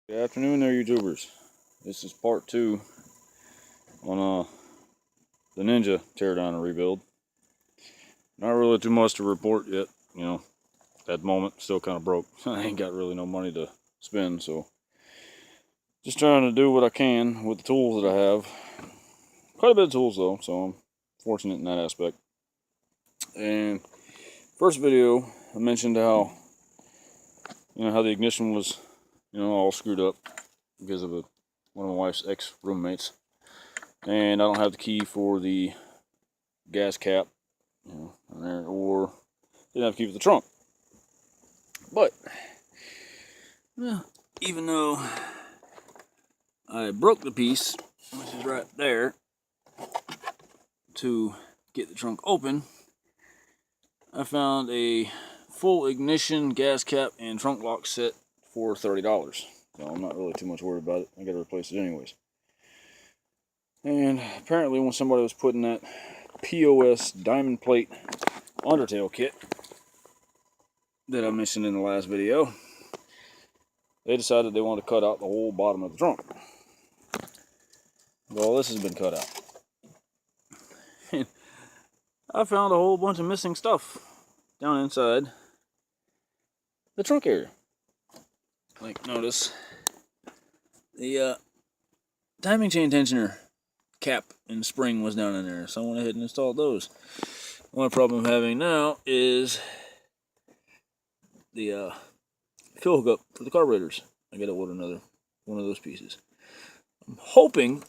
Good afternoon there, YouTubers. This is part 2 on the Ninja teardown and rebuild. Not really too much to report yet, at the moment, still kind of broke. I ain't got really no money to spend, so just trying to do what I can with the tools that I have. Quite a bit of tools though, so I'm fortunate in that aspect. And first video, I mentioned how the ignition was all screwed up because of one of my wife's ex-roommates. And I don't have the key for the gas cap, in there, or didn't have the key for the trunk. But, even though I broke the piece, which is right there, to get the trunk open, I found a full ignition, gas cap, and trunk lock set for $30. So I'm not really too much worried about it. I gotta replace it anyways. And apparently when somebody was putting that POS diamond plate undertail kit that I mentioned in the last video, they decided they wanted to cut out the whole bottom of the trunk. Well, this has been cut out. I found a whole bunch of missing stuff down inside the trunk area. Like, notice the timing chain tensioner cap and spring was down in there, so I went ahead and installed those. The only problem I'm having now is the fuel hookup for the carburetors. I gotta order another one of those pieces. I'm hoping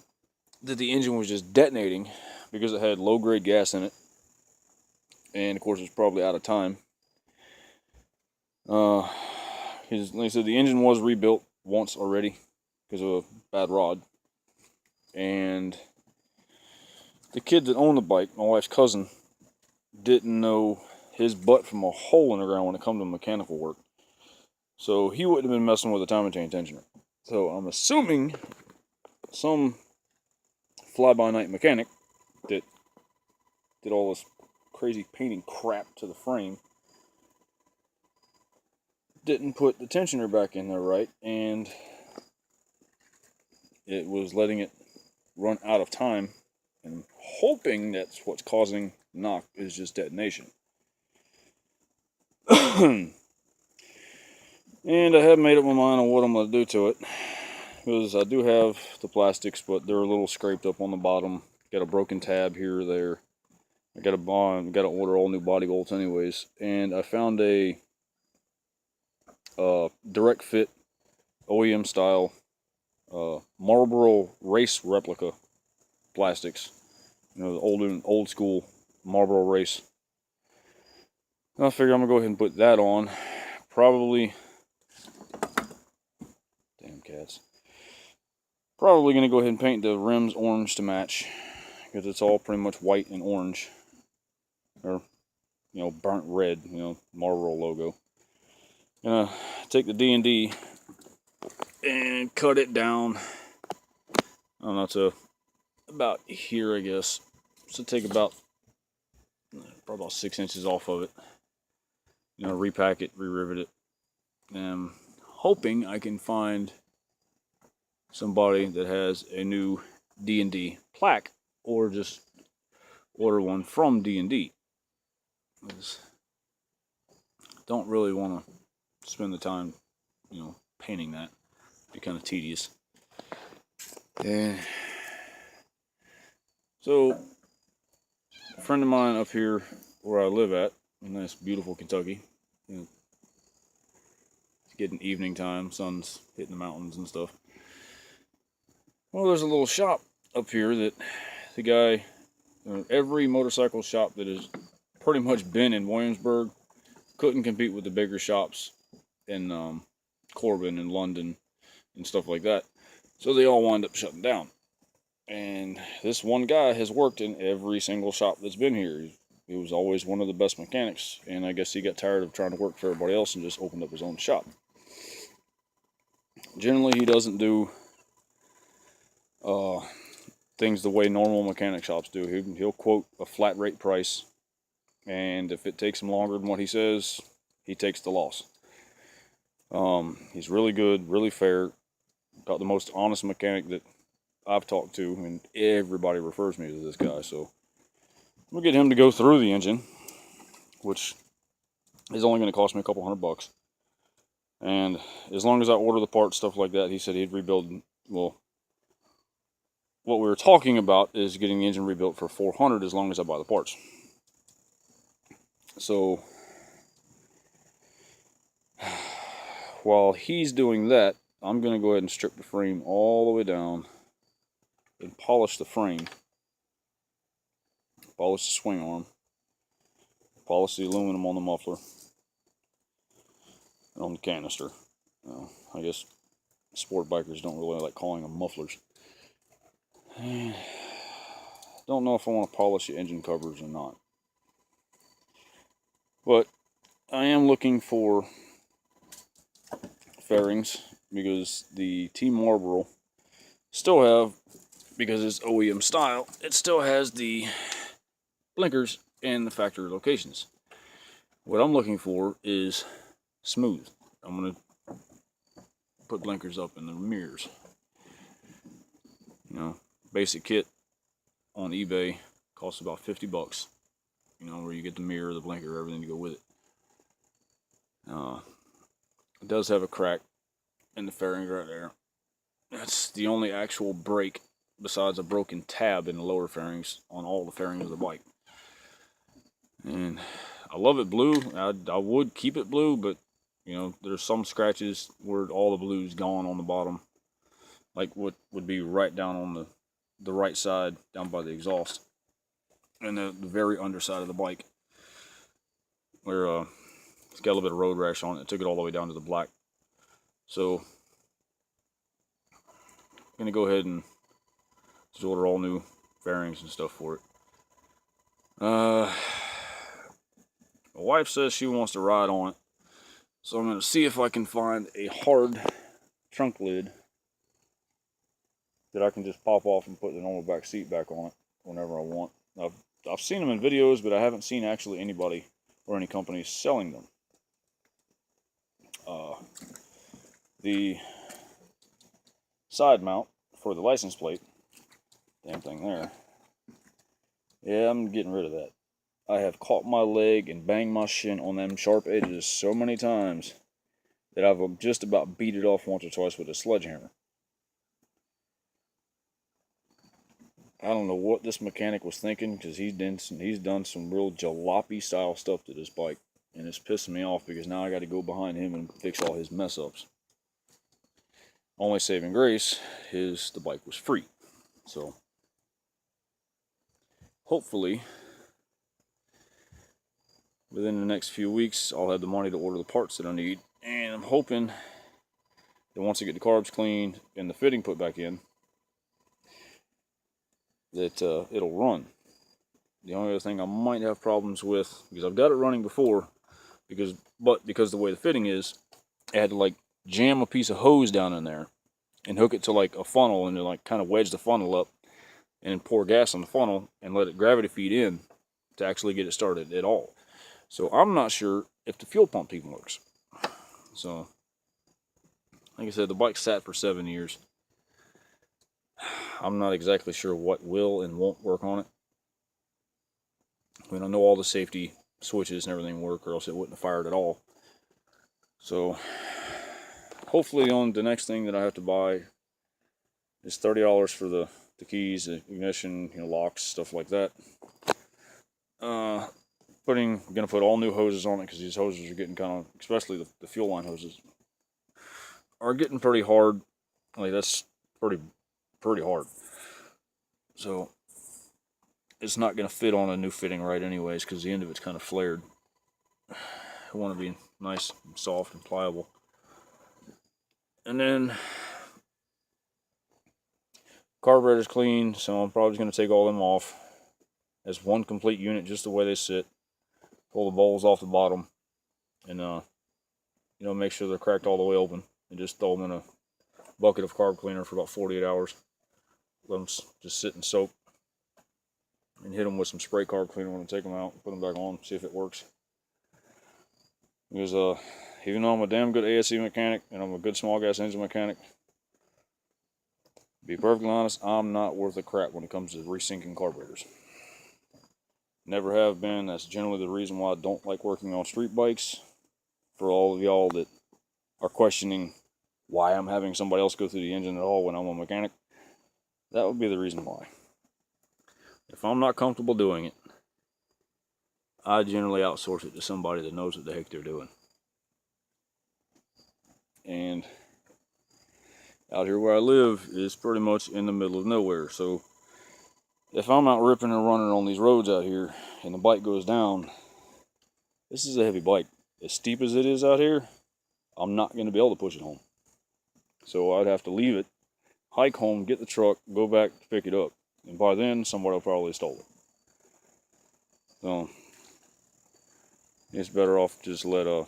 that the engine was just detonating because it had low-grade gas in it, and of course it's probably out of time. Like I said, the engine was rebuilt once already because of a bad rod, and the kid that owned the bike, my wife's cousin, didn't know his butt from a hole in the ground when it comes to mechanical work, so he wouldn't have been messing with the timing chain tensioner. So I'm assuming some fly-by-night mechanic that did all this crazy painting crap to the frame didn't put the tensioner back in there right, and it was letting it run out of time. And I'm hoping that's what's causing knock, is just detonation. And I haven't made up my mind on what I'm going to do to it, because I do have the plastics, but they're a little scraped up on the bottom. Got a broken tab here or there. I got to order all new body bolts anyways. And I found a direct fit OEM style Marlboro race replica plastics. The old school Marlboro race. I figure I'm gonna go ahead and put that on. Probably, damn cats. Probably gonna go ahead and paint the rims orange to match, because it's all pretty much white and orange, or burnt red. Marlboro logo. Gonna take the D&D and cut it down. I don't know, to about here, I guess. So take about probably about 6 inches off of it. Repack it, re-rivet it. And I'm hoping I can find somebody that has a new D&D plaque, or just order one from D&D. Don't really want to spend the time, painting that. It'd be kind of tedious. And so, a friend of mine up here where I live at, in nice, beautiful Kentucky, it's getting evening time, sun's hitting the mountains and stuff. Well, there's a little shop up here that the guy, every motorcycle shop that has pretty much been in Williamsburg couldn't compete with the bigger shops in Corbin and London and stuff like that. So they all wind up shutting down. And this one guy has worked in every single shop that's been here. He was always one of the best mechanics, and I guess he got tired of trying to work for everybody else and just opened up his own shop. Generally, he doesn't do things the way normal mechanic shops do. He'll quote a flat rate price, and if it takes him longer than what he says, he takes the loss. He's really good, really fair. about the most honest mechanic that I've talked to, and everybody refers me to this guy. So we'll get him to go through the engine, which is only going to cost me a couple $100. And as long as I order the parts, stuff like that, he said he'd rebuild. Well, what we were talking about is getting the engine rebuilt for $400 as long as I buy the parts. So while he's doing that, I'm going to go ahead and strip the frame all the way down and polish the frame. Polish the swing arm. Polish the aluminum on the muffler. And on the canister. I guess sport bikers don't really like calling them mufflers. Don't know if I want to polish the engine covers or not. But I am looking for fairings because the Team Marlboro still have, because it's OEM style, it still has the blinkers in the factory locations. What I'm looking for is smooth. I'm going to put blinkers up in the mirrors. You know, basic kit on eBay costs about $50. You know, where you get the mirror, the blinker, everything to go with it. It does have a crack in the fairing right there. That's the only actual break besides a broken tab in the lower fairings on all the fairings of the bike. And I love it blue. I would keep it blue, but you know, there's some scratches where all the blue's gone on the bottom, like what would be right down on the right side, down by the exhaust, and the very underside of the bike, where it's got a little bit of road rash on it. It took it all the way down to the black. So I'm gonna go ahead and just order all new fairings and stuff for it. My wife says she wants to ride on it, so I'm gonna see if I can find a hard trunk lid that I can just pop off and put the normal back seat back on it whenever I want. I've seen them in videos, but I haven't seen actually anybody or any companies selling them. The side mount for the license plate, damn thing there. Yeah, I'm getting rid of that. I have caught my leg and banged my shin on them sharp edges so many times that I've just about beat it off once or twice with a sledgehammer. I don't know what this mechanic was thinking, because he's done some real jalopy style stuff to this bike, and it's pissing me off because now I got to go behind him and fix all his mess ups. Only saving grace is the bike was free, so hopefully within the next few weeks I'll have the money to order the parts that I need, and I'm hoping that once I get the carbs cleaned and the fitting put back in, that it'll run. The only other thing I might have problems with, because I've got it running before, because the way the fitting is, I had to like jam a piece of hose down in there and hook it to like a funnel, and then like kind of wedge the funnel up and then pour gas on the funnel and let it gravity feed in to actually get it started at all. So I'm not sure if the fuel pump even works. So like I said, the bike sat for 7 years. I'm not exactly sure what will and won't work on it. I mean, I know all the safety switches and everything work, or else it wouldn't have fired at all. So hopefully on the next thing that I have to buy is $30 for the keys, the ignition, you know, locks, stuff like that. Gonna put all new hoses on it, because these hoses are getting kind of, especially the fuel line hoses, are getting pretty hard. Like, that's pretty hard. So it's not gonna fit on a new fitting right anyways, because the end of it's kind of flared. I want to be nice and soft and pliable. And then carburetor's clean, so I'm probably going to take all them off as one complete unit, just the way they sit. Pull the bowls off the bottom, and you know, make sure they're cracked all the way open, and just throw them in a bucket of carb cleaner for about 48 hours. Let them just sit and soak, and hit them with some spray carb cleaner when I take them out, put them back on, see if it works. Because even though I'm a damn good ASE mechanic and I'm a good small gas engine mechanic, To be perfectly honest, I'm not worth a crap when it comes to resyncing carburetors. Never have been. That's generally the reason why I don't like working on street bikes. For all of y'all that are questioning why I'm having somebody else go through the engine at all when I'm a mechanic, that would be the reason why. If I'm not comfortable doing it, I generally outsource it to somebody that knows what the heck they're doing. And out here where I live is pretty much in the middle of nowhere, so if I'm out ripping and running on these roads out here and the bike goes down, this is a heavy bike. As steep as it is out here, I'm not going to be able to push it home. So I'd have to leave it, hike home, get the truck, go back to pick it up. And by then, somebody will probably stole it. So it's better off just let a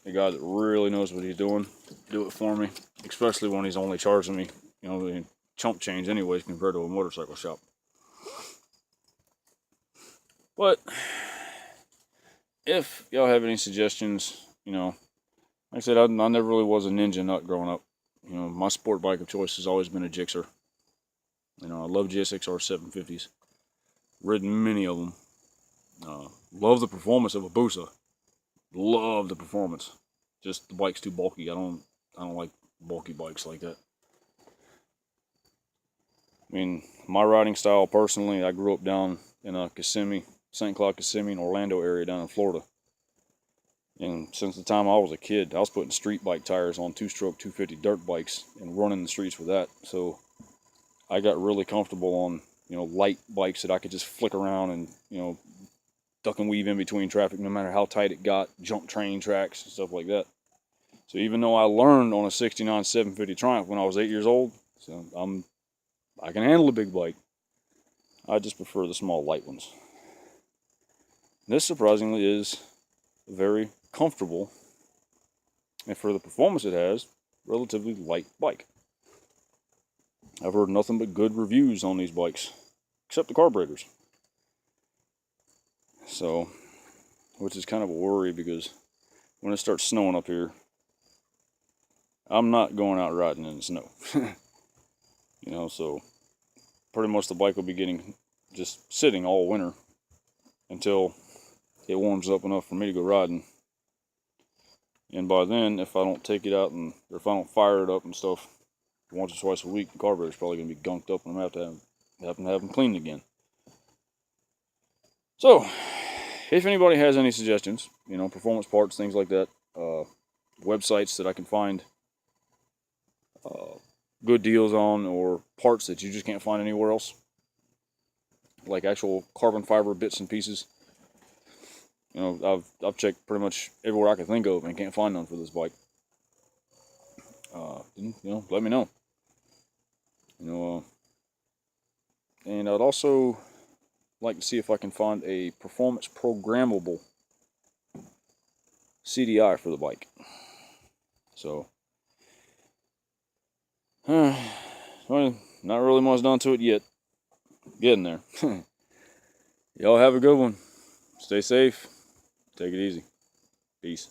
guy that really knows what he's doing do it for me, especially when he's only charging me, the chump change anyways compared to a motorcycle shop. But if y'all have any suggestions, like I said, I never really was a Ninja nut growing up. My sport bike of choice has always been a Gixxer. I love GSXR 750s. Ridden many of them. Love the performance of a Busa. Love the performance. Just the bike's too bulky. I don't like bulky bikes like that. I mean, my riding style personally, I grew up down in Kissimmee, St. Cloud, Kissimmee, and Orlando area down in Florida. And since the time I was a kid, I was putting street bike tires on two-stroke 250 dirt bikes and running the streets with that. So I got really comfortable on, light bikes that I could just flick around and, duck and weave in between traffic no matter how tight it got, jump train tracks and stuff like that. So even though I learned on a 69 750 Triumph when I was 8 years old, so I can handle a big bike. I just prefer the small light ones. This surprisingly is very comfortable, and for the performance it has, relatively light bike. I've heard nothing but good reviews on these bikes, except the carburetors. So, which is kind of a worry because when it starts snowing up here, I'm not going out riding in the snow. So pretty much the bike will be getting just sitting all winter until it warms up enough for me to go riding. And by then, if I don't take it out or if I don't fire it up and stuff once or twice a week, the carburetor's probably going to be gunked up and I'm going to have them cleaned again. So, if anybody has any suggestions, performance parts, things like that, websites that I can find good deals on, or parts that you just can't find anywhere else, like actual carbon fiber bits and pieces, I've checked pretty much everywhere I can think of and can't find none for this bike. Let me know. And I'd also like to see if I can find a performance programmable CDI for the bike. So, well, not really much done to it yet. Getting there. Y'all have a good one. Stay safe. Take it easy. Peace.